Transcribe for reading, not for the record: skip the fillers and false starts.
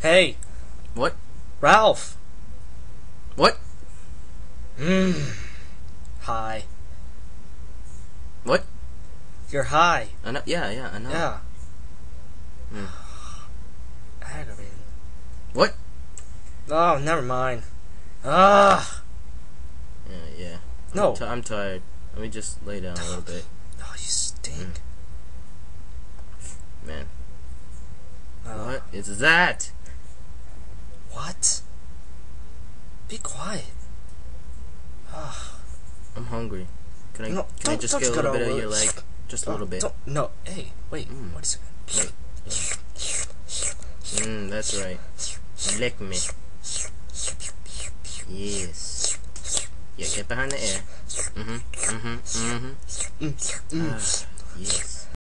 Hey, What? Ralph. What? High. What? You're high. I know. Yeah, I know. Yeah. Hmm. Aggravating. What? Oh, never mind. Ah. Yeah. No. I'm tired. Let me just lay down a little bit. Oh, you stink. Man. Oh. What is that? What? Be quiet. Ah. I'm hungry. Can I No, can I just get a little bit of your leg? Just a little bit. No. Hey, wait. Wait a second. Wait. That's right. Lick me. Yes. Yeah, get behind the ear. Yes.